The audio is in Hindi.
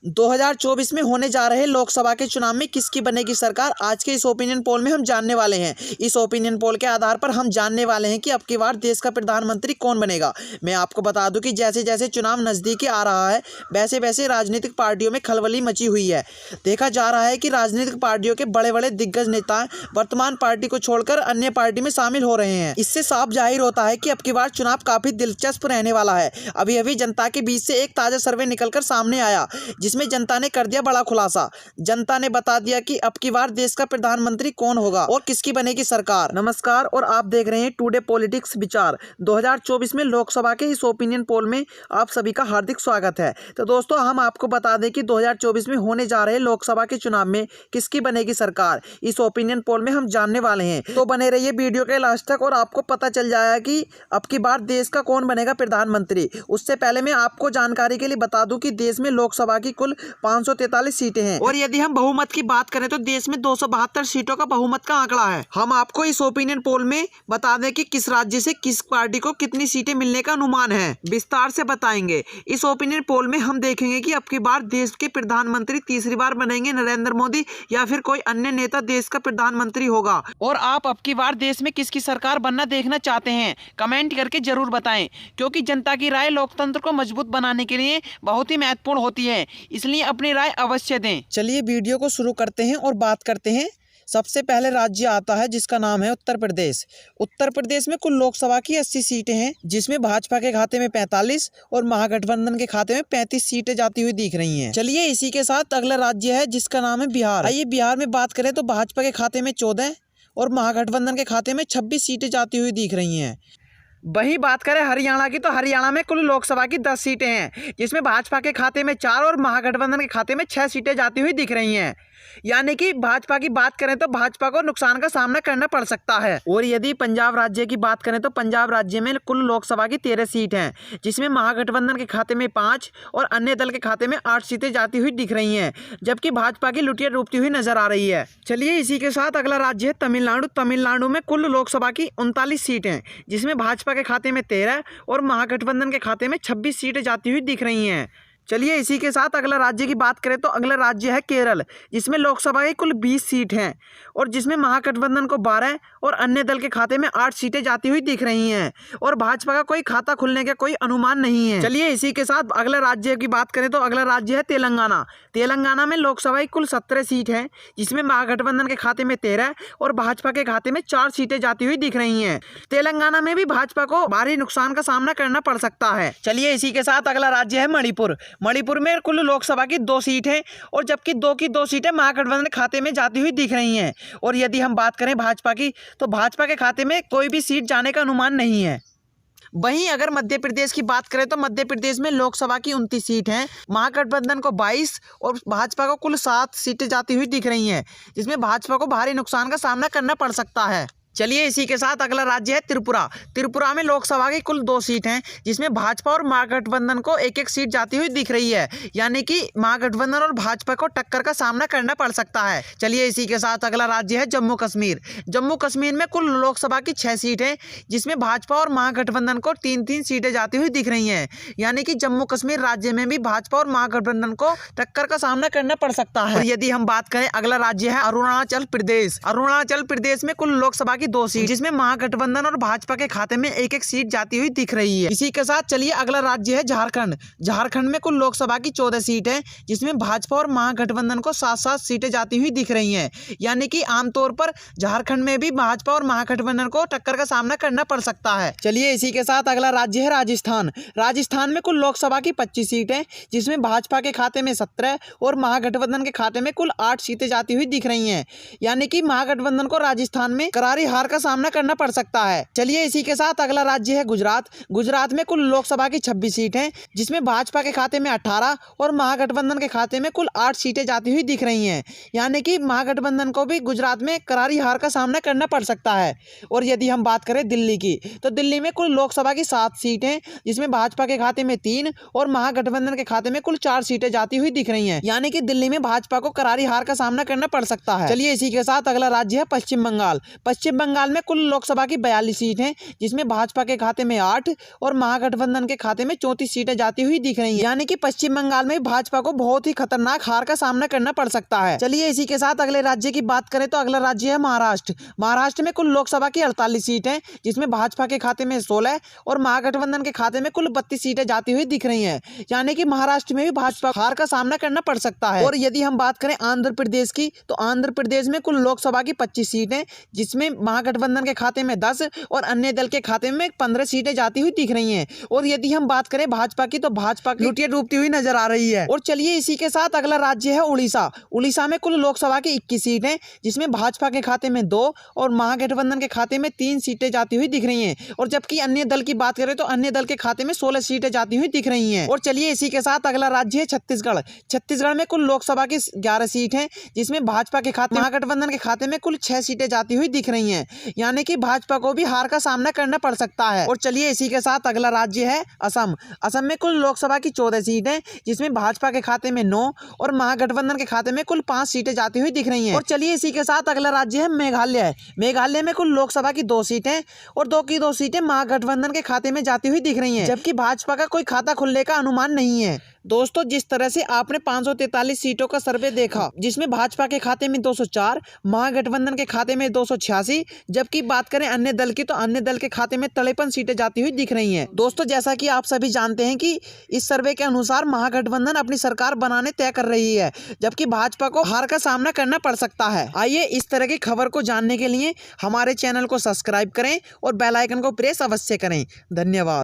2024 में होने जा रहे लोकसभा के चुनाव में किसकी बनेगी सरकार, आज के इस ओपिनियन पोल में हम जानने वाले हैं। इस ओपिनियन पोल के आधार पर हम जानने वाले हैं कि अब की बार देश का प्रधानमंत्री कौन बनेगा। मैं आपको बता दूं कि जैसे जैसे चुनाव नजदीक आ रहा है वैसे वैसे राजनीतिक पार्टियों में खलबली मची हुई है। देखा जा रहा है कि राजनीतिक पार्टियों के बड़े बड़े दिग्गज नेता वर्तमान पार्टी को छोड़कर अन्य पार्टी में शामिल हो रहे हैं। इससे साफ जाहिर होता है कि अब की बार चुनाव काफी दिलचस्प रहने वाला है। अभी अभी जनता के बीच से एक ताजा सर्वे निकलकर सामने आया जिसमें जनता ने कर दिया बड़ा खुलासा। जनता ने बता दिया कि अब की बार देश का प्रधानमंत्री कौन होगा और किसकी बनेगी सरकार। नमस्कार और आप देख रहे हैं टुडे पॉलिटिक्स विचार। 2024 में लोकसभा के इस ओपिनियन पोल में आप सभी का हार्दिक स्वागत है। तो दोस्तों हम आपको बता दें कि 2024 में होने जा रहे लोकसभा के चुनाव में किसकी बनेगी सरकार, इस ओपिनियन पोल में हम जानने वाले हैं। तो बने रहिए वीडियो के लास्ट तक और आपको पता चल जाएगा कि अब की बार देश का कौन बनेगा प्रधानमंत्री। उससे पहले मैं आपको जानकारी के लिए बता दूं कि देश में लोकसभा की कुल 543 सीटें हैं और यदि हम बहुमत की बात करें तो देश में 272 सीटों का बहुमत का आंकड़ा है। हम आपको इस ओपिनियन पोल में बता दें कि किस राज्य से किस पार्टी को कितनी सीटें मिलने का अनुमान है, विस्तार से बताएंगे। इस ओपिनियन पोल में हम देखेंगे कि अब की बार देश के प्रधानमंत्री तीसरी बार बनेंगे नरेंद्र मोदी या फिर कोई अन्य नेता देश का प्रधानमंत्री होगा। और आप अब की बार देश में किसकी सरकार बनना देखना चाहते हैं कमेंट करके जरूर बताएं, क्योंकि जनता की राय लोकतंत्र को मजबूत बनाने के लिए बहुत ही महत्वपूर्ण होती है, इसलिए अपनी राय अवश्य दें। चलिए वीडियो को शुरू करते हैं और बात करते हैं। सबसे पहले राज्य आता है जिसका नाम है उत्तर प्रदेश। उत्तर प्रदेश में कुल लोकसभा की 80 सीटें हैं जिसमें भाजपा के खाते में 45 और महागठबंधन के खाते में 35 सीटें जाती हुई दिख रही हैं। चलिए इसी के साथ अगला राज्य है जिसका नाम है बिहार। आइए बिहार में बात करें तो भाजपा के खाते में 14 और महागठबंधन के खाते में 26 सीटें जाती हुई दिख रही हैं। वही बात करें हरियाणा की तो हरियाणा में कुल लोकसभा की 10 सीटें हैं जिसमें भाजपा के खाते में 4 और महागठबंधन के खाते में 6 सीटें जाती हुई दिख रही हैं। यानी कि भाजपा की बात करें तो भाजपा को नुकसान का सामना करना पड़ सकता है। और यदि पंजाब राज्य की बात करें तो पंजाब राज्य में कुल लोकसभा की 13 सीट हैं जिसमें महागठबंधन के खाते में 5 और अन्य दल के खाते में 8 सीटें जाती हुई दिख रही हैं, जबकि भाजपा की लुटिया डूबती हुई नजर आ रही है। चलिए इसी के साथ अगला राज्य है तमिलनाडु। तमिलनाडु में कुल लोकसभा की 39 सीटें जिसमें भाजपा के खाते में 13 और महागठबंधन के खाते में 26 सीटें जाती हुई दिख रही हैं। चलिए इसी के साथ अगला राज्य की बात करें तो अगला राज्य है केरल, जिसमें लोकसभा की कुल 20 सीट हैं और जिसमें महागठबंधन को 12 और अन्य दल के खाते में 8 सीटें जाती हुई दिख रही हैं और भाजपा का कोई खाता खुलने का कोई अनुमान नहीं है। चलिए इसी के साथ अगला राज्य की बात करें तो अगला राज्य है तेलंगाना। तेलंगाना में लोकसभा की कुल 17 सीट हैं जिसमें महागठबंधन के खाते में 13 और भाजपा के खाते में 4 सीटें जाती हुई दिख रही हैं। तेलंगाना में भी भाजपा को भारी नुकसान का सामना करना पड़ सकता है। चलिए इसी के साथ अगला राज्य है मणिपुर। मणिपुर में कुल लोकसभा की 2 सीट हैं और जबकि 2 की 2 सीटें महागठबंधन के खाते में जाती हुई दिख रही हैं। और यदि हम बात करें भाजपा की तो भाजपा के खाते में कोई भी सीट जाने का अनुमान नहीं है। वहीं अगर मध्य प्रदेश की बात करें तो मध्य प्रदेश में लोकसभा की 29 सीट हैं, महागठबंधन को 22 और भाजपा को कुल 7 सीटें जाती हुई दिख रही हैं, जिसमें भाजपा को भारी नुकसान का सामना करना पड़ सकता है। चलिए इसी के साथ अगला राज्य है त्रिपुरा। त्रिपुरा में लोकसभा की कुल 2 सीट हैं जिसमें भाजपा और महागठबंधन को एक एक सीट जाती हुई दिख रही है, यानी कि महागठबंधन और भाजपा को टक्कर का सामना करना पड़ सकता है। चलिए इसी के साथ अगला राज्य है जम्मू कश्मीर। जम्मू कश्मीर में कुल लोकसभा की 6 सीट हैं जिसमें भाजपा और महागठबंधन को 3-3 सीटें जाती हुई दिख रही हैं, यानी कि जम्मू कश्मीर राज्य में भी भाजपा और महागठबंधन को टक्कर का सामना करना पड़ सकता है। और यदि हम बात करें अगला राज्य है अरुणाचल प्रदेश। अरुणाचल प्रदेश में कुल लोकसभा की 2 सीट जिसमें महागठबंधन और भाजपा के खाते में एक एक सीट जाती हुई दिख रही है। इसी के साथ चलिए अगला राज्य है झारखंड। झारखंड में कुल लोकसभा की 14 सीट है जिसमें भाजपा और महागठबंधन को 7-7 सीटें जाती हुई दिख रही हैं, यानी कि आमतौर पर झारखंड में भी भाजपा और महागठबंधन को टक्कर का सामना करना पड़ सकता है। चलिए इसी के साथ अगला राज्य है राजस्थान। राजस्थान में कुल लोकसभा की 25 सीट है जिसमें भाजपा के खाते में 17 और महागठबंधन के खाते में कुल 8 सीटें जाती हुई दिख रही हैं, यानी कि महागठबंधन को राजस्थान में करारी हार का सामना करना पड़ सकता है। चलिए इसी के साथ अगला राज्य है गुजरात। गुजरात में कुल लोकसभा की 26 सीट हैं जिसमें भाजपा के खाते में 18 और महागठबंधन के खाते में कुल 8 सीटें जाती हुई दिख रही हैं, यानी कि महागठबंधन को भी गुजरात में करारी हार का सामना करना पड़ सकता है। और यदि हम बात करें दिल्ली की तो दिल्ली में कुल लोकसभा की 7 सीट हैं जिसमें भाजपा के खाते में 3 और महागठबंधन के खाते में कुल 4 सीटें जाती हुई दिख रही हैं, यानी कि दिल्ली में भाजपा को करारी हार का सामना करना पड़ सकता है। चलिए इसी के साथ अगला राज्य है पश्चिम बंगाल। पश्चिम बंगाल में कुल लोकसभा की 42 सीट हैं, जिसमें भाजपा के खाते में 8 और महागठबंधन के खाते में 34 सीटें जाती हुई दिख रही हैं। यानी कि पश्चिम बंगाल में भाजपा को बहुत ही खतरनाक हार का सामना करना पड़ सकता है। चलिए इसी के साथ अगले राज्य की बात करें तो अगला राज्य है महाराष्ट्र। महाराष्ट्र में कुल लोकसभा की 48 सीट हैं, जिसमें भाजपा के खाते में 16 और महागठबंधन के खाते में कुल 32 सीटें जाती हुई दिख रही हैं। यानी कि महाराष्ट्र में भी भाजपा हार का सामना करना पड़ सकता है। और यदि हम बात करें आंध्र प्रदेश की, तो आंध्र प्रदेश में कुल लोकसभा की 25 सीटें, जिसमें महागठबंधन के खाते में 10 और अन्य दल के खाते में 15 सीटें जाती हुई दिख रही हैं। और यदि हम बात करें भाजपा की, तो भाजपा लुटिया डूबती हुई नजर आ रही है। और चलिए इसी के साथ अगला राज्य है उड़ीसा। उड़ीसा में कुल लोकसभा की 21 सीटें, जिसमें भाजपा के खाते में 2 और महागठबंधन के खाते में 3 सीटें जाती हुई दिख रही हैं। और जबकि अन्य दल की बात करें तो अन्य दल के खाते में 16 सीटें जाती हुई दिख रही हैं। और चलिए इसी के साथ अगला राज्य है छत्तीसगढ़। छत्तीसगढ़ में कुल लोकसभा की 11 सीट हैं, जिसमें भाजपा के खाते महागठबंधन के खाते में कुल 6 सीटें जाती हुई दिख रही हैं। यानी कि भाजपा को भी हार का सामना करना पड़ सकता है। और चलिए इसी के साथ अगला राज्य है असम। असम में कुल लोकसभा की 14 सीटें, जिसमें भाजपा के खाते में 9 और महागठबंधन के खाते में कुल 5 सीटें जाती हुई दिख रही हैं। और चलिए इसी के साथ अगला राज्य है मेघालय। मेघालय में कुल लोकसभा की 2 सीटें और 2 की 2 सीटें महागठबंधन के खाते में जाती हुई दिख रही हैं, जबकि भाजपा का कोई खाता खुलने का अनुमान नहीं है। दोस्तों, जिस तरह से आपने 543 सीटों का सर्वे देखा, जिसमें भाजपा के खाते में 204, महागठबंधन के खाते में 286, जबकि बात करें अन्य दल की, तो अन्य दल के खाते में 53 सीटें जाती हुई दिख रही हैं। दोस्तों, जैसा कि आप सभी जानते हैं कि इस सर्वे के अनुसार महागठबंधन अपनी सरकार बनाने तय कर रही है, जबकि भाजपा को हार का सामना करना पड़ सकता है। आइए इस तरह की खबर को जानने के लिए हमारे चैनल को सब्सक्राइब करें और बेल आइकन को प्रेस अवश्य करें। धन्यवाद।